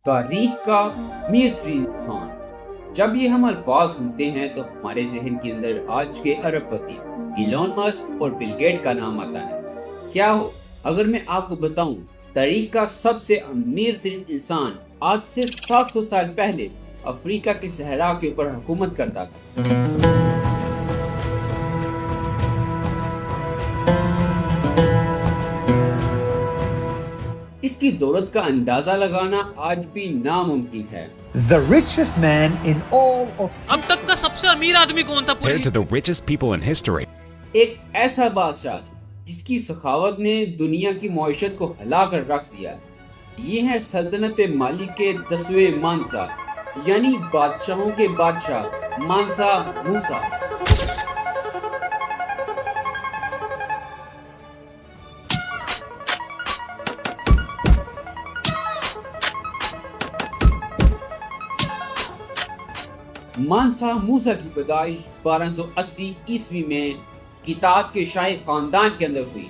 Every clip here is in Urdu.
تاریخ کا امیر ترین انسان۔ جب یہ ہم الفاظ سنتے ہیں تو ہمارے ذہن کے اندر آج کے ارب پتی ایلون مسک اور بل گیٹ کا نام آتا ہے۔ کیا ہو اگر میں آپ کو بتاؤں تاریخ کا سب سے امیر ترین انسان آج سے 700 سال پہلے افریقہ کے صحرا کے اوپر حکومت کرتا تھا۔ اس کی دولت کا اندازہ لگانا آج بھی ناممکن ہے۔ The richest man in all of اب تک کا سب سے امیر آدمی کون تھا compared to the richest people in history. ایک ایسا بادشاہ جس کی سخاوت نے دنیا کی معیشت کو ہلا کر رکھ دیا۔ یہ ہے سلطنت مالی کے 10ویں مانسا، یعنی بادشاہوں کے بادشاہ مانسا موسا۔ مانسا موسا کی پیدائش 1280 عیسوی میں کتاب کے شاہی خاندان کے اندر ہوئی۔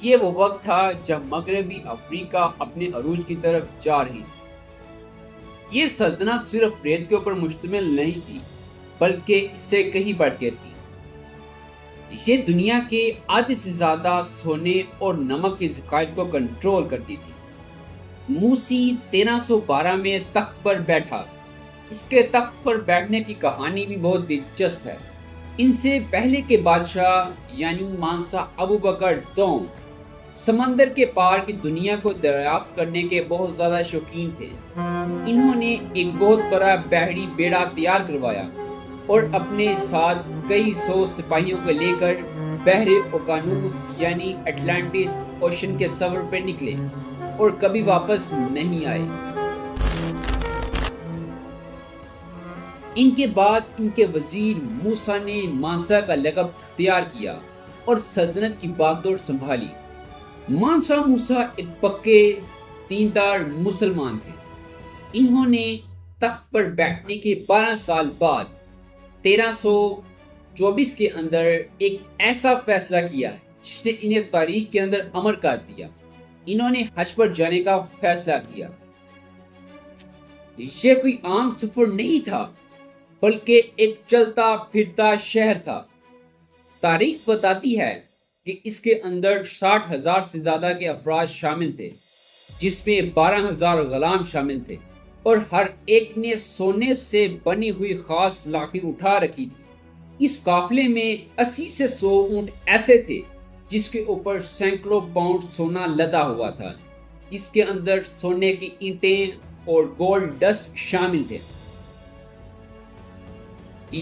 یہ وہ وقت تھا جب مغربی افریقہ اپنے عروج کی طرف جا رہی تھی۔ یہ سلطنت صرف ریت کے اوپر مشتمل نہیں تھی بلکہ اس سے کہیں بڑھ کے تھی۔ یہ دنیا کے آدھے سے زیادہ سونے اور نمک کے ذخائر کو کنٹرول کرتی تھی۔ موسی 1312 میں تخت پر بیٹھا۔ اس کے تخت پر بیٹھنے کی کہانی بھی بہت دلچسپ ہے۔ ان سے پہلے کے بادشاہ یعنی مانسا ابو بکر دوم سمندر کے پار کی دنیا کو دریافت کرنے کے بہت زیادہ شوقین تھے۔ انہوں نے ایک بہت بڑا بحری بیڑا تیار کروایا اور اپنے ساتھ کئی سو سپاہیوں کو لے کر بحر اوقیانوس یعنی اٹلانٹس اوشن کے سفر پہ نکلے اور کبھی واپس نہیں آئے۔ ان کے بعد ان کے وزیر موسیٰ نے مانسا کا لقب اختیار کیا اور سلطنت کی باگڈور سنبھالی۔ مانسا موسیٰ ایک پکے دیندار مسلمان تھے۔ انہوں نے تخت پر بیٹھنے کے 12 سال بعد 1324 کے اندر ایک ایسا فیصلہ کیا جس نے انہیں تاریخ کے اندر امر کر دیا۔ انہوں نے حج پر جانے کا فیصلہ کیا۔ یہ کوئی عام سفر نہیں تھا بلکہ ایک چلتا پھرتا شہر تھا۔ تاریخ بتاتی ہے کہ اس کے اندر 60,000 سے زیادہ کے افراد شامل تھے، جس میں 12,000 غلام شامل تھے، اور ہر ایک نے سونے سے بنی ہوئی خاص لاٹھی اٹھا رکھی تھی۔ اس قافلے میں 80 سے 100 اونٹ ایسے تھے جس کے اوپر سینکڑوں پاؤنڈ سونا لدا ہوا تھا، جس کے اندر سونے کی اینٹیں اور گولڈ ڈسٹ شامل تھے۔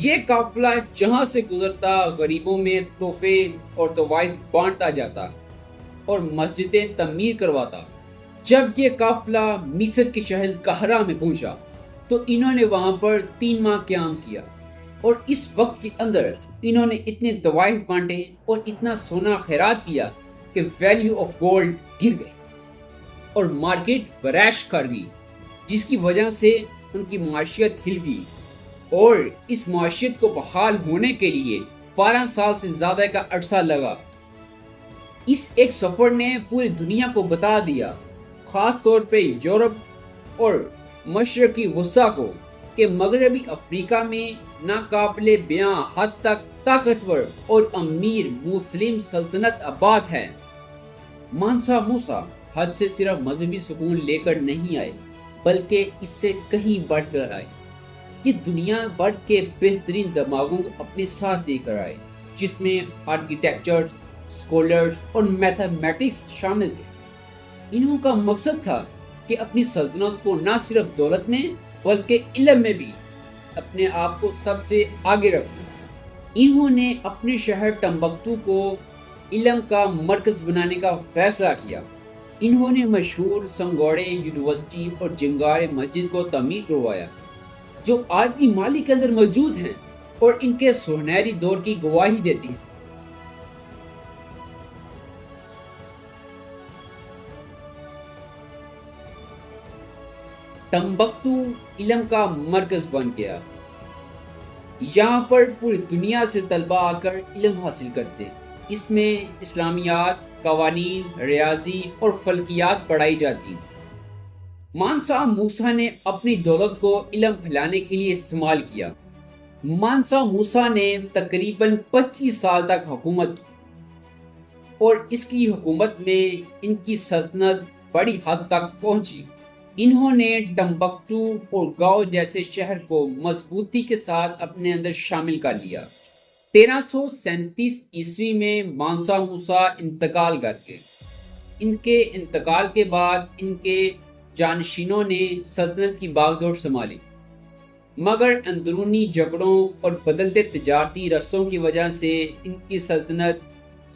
یہ قافلہ جہاں سے گزرتا غریبوں میں تحفے اور طوائف بانٹتا جاتا اور مسجدیں تعمیر کرواتا۔ جب یہ قافلہ مصر کے شہر قاہرہ میں پہنچا تو انہوں نے وہاں پر 3 ماہ قیام کیا، اور اس وقت کے اندر انہوں نے اتنے طوائف بانٹے اور اتنا سونا خیرات کیا کہ ویلیو آف گولڈ گر گئی اور مارکیٹ کریش کر گئی، جس کی وجہ سے ان کی معیشت ہل گئی، اور اس معیشت کو بحال ہونے کے لیے 12 سال سے زیادہ کا عرصہ لگا۔ اس ایک سفر نے پوری دنیا کو بتا دیا، خاص طور پہ یورپ اور مشرقی وسطیٰ کو، کہ مغربی افریقہ میں ناقابل بیاں حد تک طاقتور اور امیر مسلم سلطنت آباد ہے۔ مانسا موسیٰ حد سے صرف مذہبی سکون لے کر نہیں آئے بلکہ اس سے کہیں بڑھ کر آئے۔ یہ دنیا بھر کے بہترین دماغوں کو اپنے ساتھ لے کر آئے، جس میں آرکیٹیکچرز، اسکالرز اور میتھمیٹکس شامل تھے۔ انہوں کا مقصد تھا کہ اپنی سلطنت کو نہ صرف دولت میں بلکہ علم میں بھی اپنے آپ کو سب سے آگے رکھنا۔ انہوں نے اپنے شہر ٹمبکتو کو علم کا مرکز بنانے کا فیصلہ کیا۔ انہوں نے مشہور سنگوڑے یونیورسٹی اور جنگارے مسجد کو تعمیر کروایا، جو آج بھی مالی کے اندر موجود ہیں اور ان کے سنہری دور کی گواہی دیتی ہیں۔ ٹمبکتو علم کا مرکز بن گیا۔ یہاں پر پوری دنیا سے طلباء آ کر علم حاصل کرتے ہیں۔ اس میں اسلامیات، قوانین، ریاضی اور فلکیات پڑھائی جاتی ہیں۔ مانسا موسیٰ نے اپنی دولت کو علم پھیلانے کے لیے استعمال کیا۔ مانسا موسیٰ نے تقریباً 25 سال تک حکومت کی اور اس کی حکومت میں ان کی سلطنت بڑی حد تک پہنچی۔ انہوں نے ٹمبکٹو اور گاؤ جیسے شہر کو مضبوطی کے ساتھ اپنے اندر شامل کر لیا۔ 1337 عیسوی میں مانسا موسیٰ انتقال کر گئے۔ ان کے انتقال کے بعد ان کے جانشینوں نے سلطنت کی باغ ڈور سنبھالی، مگر اندرونی جھگڑوں اور بدلتے تجارتی رستوں کی وجہ سے ان کی سلطنت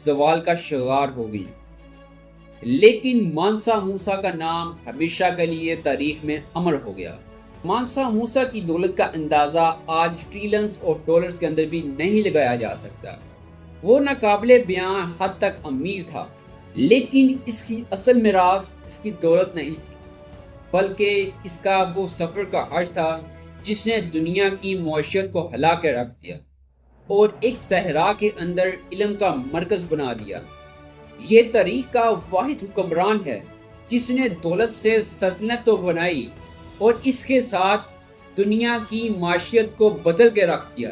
زوال کا شکار ہو گئی۔ لیکن مانسا موسیٰ کا نام ہمیشہ کے لیے تاریخ میں امر ہو گیا۔ مانسا موسیٰ کی دولت کا اندازہ آج ٹریلینز آف ڈالرز کے اندر بھی نہیں لگایا جا سکتا۔ وہ ناقابل بیان حد تک امیر تھا، لیکن اس کی اصل میراث اس کی دولت نہیں تھی، بلکہ اس کا وہ سفر کا عرض تھا جس نے دنیا کی معیشت کو ہلا کے رکھ دیا اور ایک صحرا کے اندر علم کا مرکز بنا دیا۔ یہ تاریخ کا واحد حکمران ہے جس نے دولت سے سلطنت تو بنائی اور اس کے ساتھ دنیا کی معیشت کو بدل کے رکھ دیا۔